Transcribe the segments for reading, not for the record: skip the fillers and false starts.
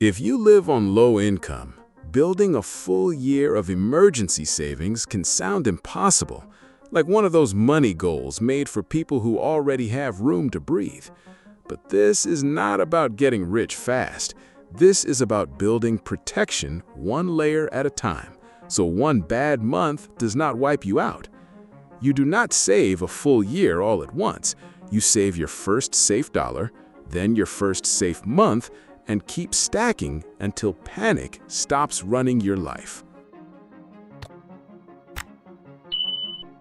If you live on low income, building a full year of emergency savings can sound impossible, like one of those money goals made for people who already have room to breathe. But this is not about getting rich fast. This is about building protection one layer at a time, so one bad month does not wipe you out. You do not save a full year all at once. You save your first safe dollar, then your first safe month, and keep stacking until panic stops running your life.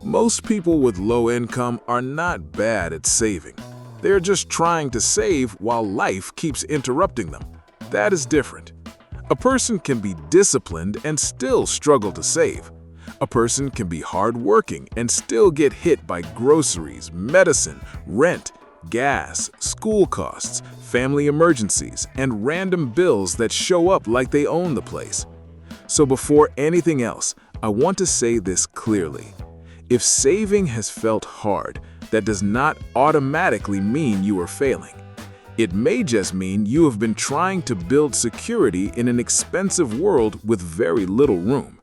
Most people with low income are not bad at saving. They're just trying to save while life keeps interrupting them. That is different. A person can be disciplined and still struggle to save. A person can be hardworking and still get hit by groceries, medicine, rent, gas, school costs, family emergencies, and random bills that show up like they own the place. So before anything else, I want to say this clearly. If saving has felt hard, that does not automatically mean you are failing. It may just mean you have been trying to build security in an expensive world with very little room.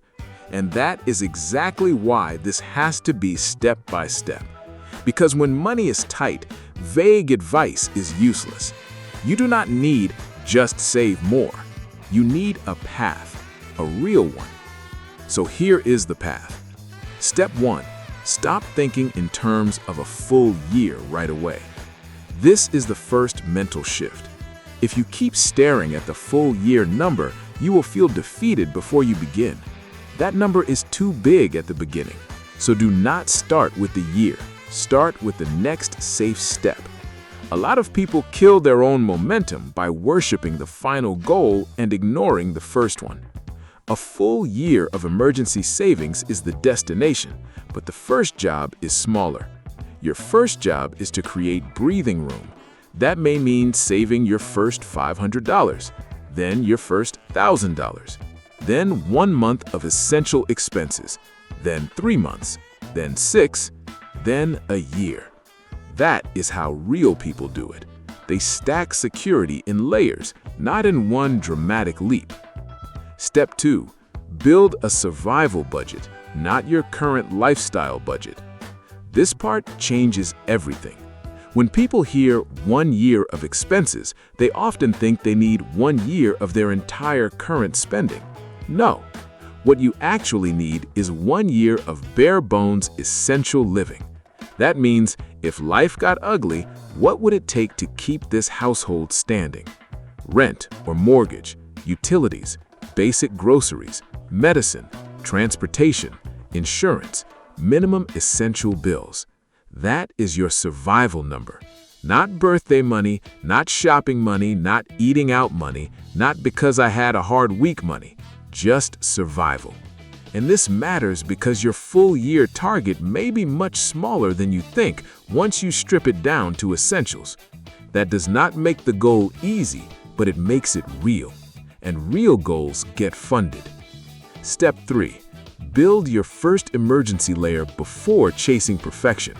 And that is exactly why this has to be step by step. Because when money is tight, vague advice is useless. You do not need just save more. You need a path, a real one. So here is the path. Step 1. Stop thinking in terms of a full year right away. This is the first mental shift. If you keep staring at the full year number, you will feel defeated before you begin. That number is too big at the beginning. So do not start with the year. Start with the next safe step. A lot of people kill their own momentum by worshiping the final goal and ignoring the first one. A full year of emergency savings is the destination, but the first job is smaller. Your first job is to create breathing room. That may mean saving your first $500, then your first $1,000, then 1 month of essential expenses, then 3 months, then 6, then a year. That is how real people do it. They stack security in layers, not in one dramatic leap. Step 2. Build a survival budget, not your current lifestyle budget. This part changes everything. When people hear 1 year of expenses, they often think they need 1 year of their entire current spending. No. What you actually need is 1 year of bare-bones essential living. That means if life got ugly, what would it take to keep this household standing? Rent or mortgage, utilities, basic groceries, medicine, transportation, insurance, minimum essential bills. That is your survival number. Not birthday money, not shopping money, not eating out money, not because I had a hard week money. Just survival. And this matters because your full year target may be much smaller than you think once you strip it down to essentials. That does not make the goal easy, but it makes it real. And real goals get funded. Step 3. Build your first emergency layer before chasing perfection.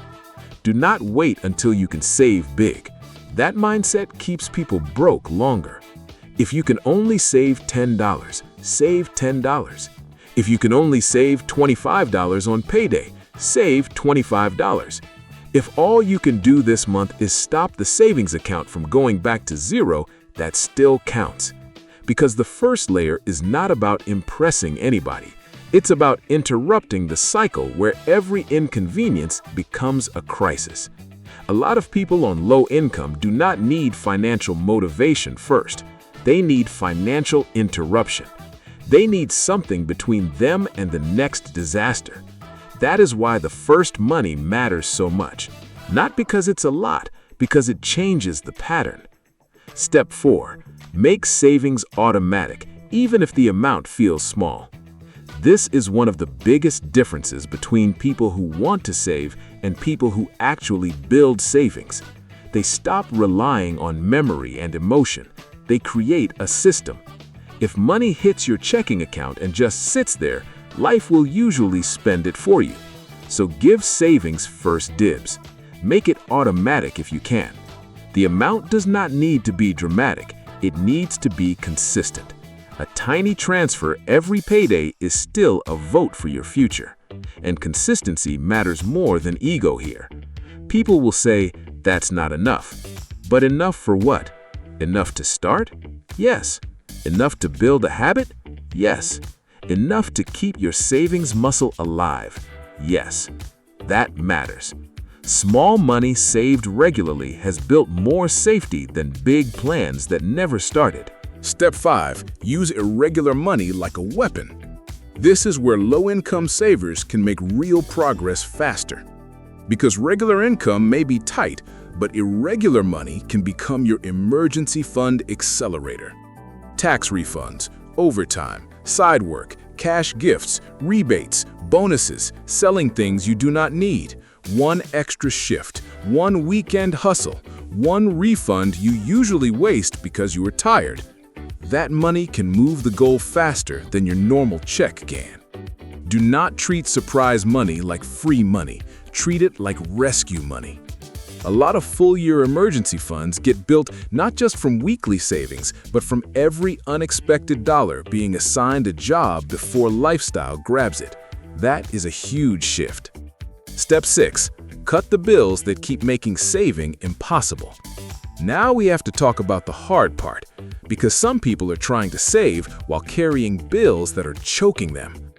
Do not wait until you can save big. That mindset keeps people broke longer. If you can only save $10, save $10. If you can only save $25 on payday, save $25. If all you can do this month is stop the savings account from going back to zero, that still counts. Because the first layer is not about impressing anybody. It's about interrupting the cycle where every inconvenience becomes a crisis. A lot of people on low income do not need financial motivation first. They need financial interruption. They need something between them and the next disaster. That is why the first money matters so much. Not because it's a lot, because it changes the pattern. Step 4. Make savings automatic, even if the amount feels small. This is one of the biggest differences between people who want to save and people who actually build savings. They stop relying on memory and emotion. They create a system. If money hits your checking account and just sits there, life will usually spend it for you. So give savings first dibs. Make it automatic if you can. The amount does not need to be dramatic. It needs to be consistent. A tiny transfer every payday is still a vote for your future. And consistency matters more than ego here. People will say, that's not enough. But enough for what? Enough to start? Yes. Enough to build a habit? Yes. Enough to keep your savings muscle alive? Yes. That matters. Small money saved regularly has built more safety than big plans that never started. Step 5. Use irregular money like a weapon. This is where low-income savers can make real progress faster. Because regular income may be tight, but irregular money can become your emergency fund accelerator. Tax refunds, overtime, side work, cash gifts, rebates, bonuses, selling things you do not need, one extra shift, one weekend hustle, one refund you usually waste because you are tired. That money can move the goal faster than your normal check can. Do not treat surprise money like free money. Treat it like rescue money. A lot of full-year emergency funds get built not just from weekly savings, but from every unexpected dollar being assigned a job before lifestyle grabs it. That is a huge shift. Step 6. Cut the bills that keep making saving impossible. Now we have to talk about the hard part, because some people are trying to save while carrying bills that are choking them.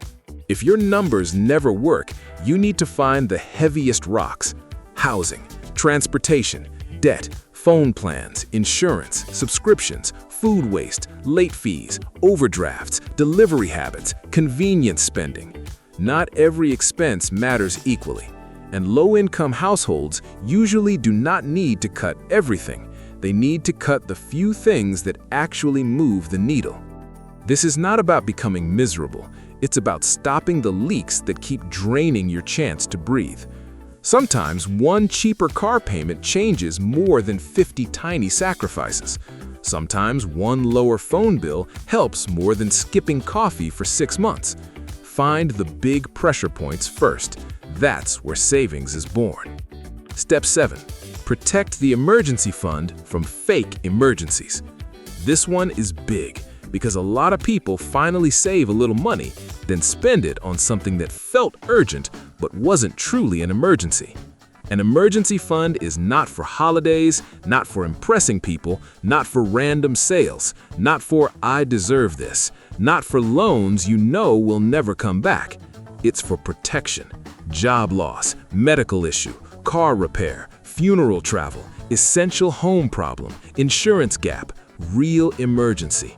If your numbers never work, you need to find the heaviest rocks: housing, transportation, debt, phone plans, insurance, subscriptions, food waste, late fees, overdrafts, delivery habits, convenience spending. Not every expense matters equally, and low-income households usually do not need to cut everything. They need to cut the few things that actually move the needle. This is not about becoming miserable. It's about stopping the leaks that keep draining your chance to breathe. Sometimes one cheaper car payment changes more than 50 tiny sacrifices. Sometimes one lower phone bill helps more than skipping coffee for 6 months. Find the big pressure points first. That's where savings is born. Step 7. Protect the emergency fund from fake emergencies. This one is big because a lot of people finally save a little money, then spend it on something that felt urgent but wasn't truly an emergency. An emergency fund is not for holidays, not for impressing people, not for random sales, not for "I deserve this," not for loans you know will never come back. It's for protection, job loss, medical issue, car repair, funeral travel, essential home problem, insurance gap, real emergency.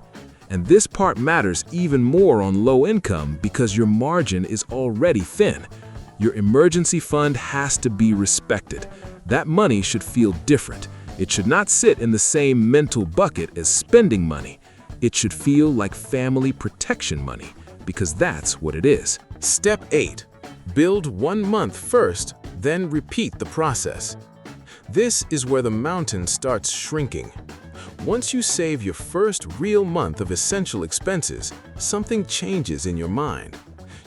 And this part matters even more on low income because your margin is already thin. Your emergency fund has to be respected. That money should feel different. It should not sit in the same mental bucket as spending money. It should feel like family protection money, because that's what it is. Step 8. Build 1 month first, then repeat the process. This is where the mountain starts shrinking. Once you save your first real month of essential expenses, something changes in your mind.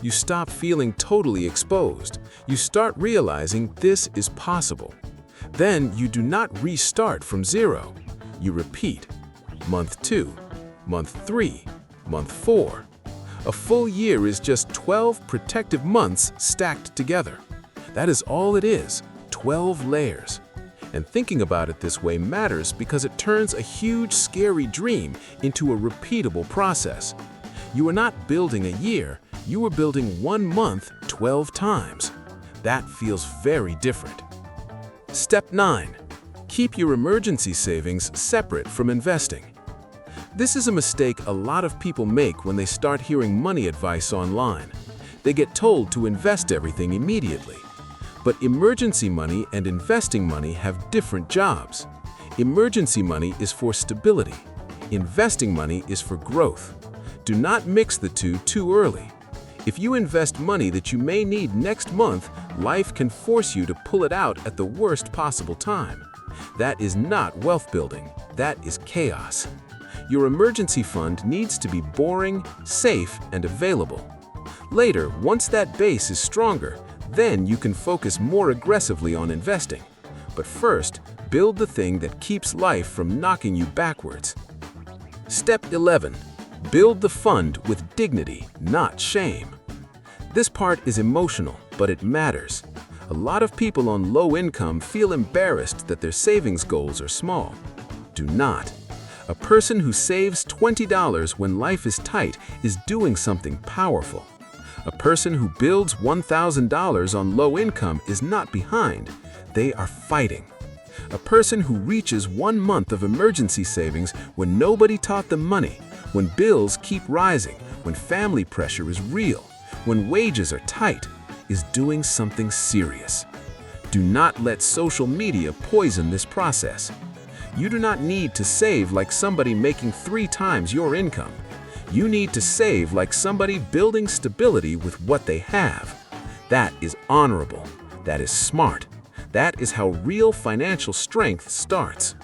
You stop feeling totally exposed. You start realizing this is possible. Then you do not restart from zero. You repeat. Month 2, month 3, month 4. A full year is just 12 protective months stacked together. That is all it is, 12 layers. And thinking about it this way matters because it turns a huge, scary dream into a repeatable process. You are not building a year, you are building 1 month 12 times. That feels very different. Step 9. Keep your emergency savings separate from investing. This is a mistake a lot of people make when they start hearing money advice online. They get told to invest everything immediately. But emergency money and investing money have different jobs. Emergency money is for stability. Investing money is for growth. Do not mix the two too early. If you invest money that you may need next month, life can force you to pull it out at the worst possible time. That is not wealth building. That is chaos. Your emergency fund needs to be boring, safe, and available. Later, once that base is stronger, then you can focus more aggressively on investing. But first, build the thing that keeps life from knocking you backwards. Step 11. Build the fund with dignity, not shame. This part is emotional, but it matters. A lot of people on low income feel embarrassed that their savings goals are small. Do not. A person who saves $20 when life is tight is doing something powerful. A person who builds $1,000 on low income is not behind. They are fighting. A person who reaches 1 month of emergency savings when nobody taught them money, when bills keep rising, when family pressure is real, when wages are tight, is doing something serious. Do not let social media poison this process. You do not need to save like somebody making 3 times your income. You need to save like somebody building stability with what they have. That is honorable. That is smart. That is how real financial strength starts.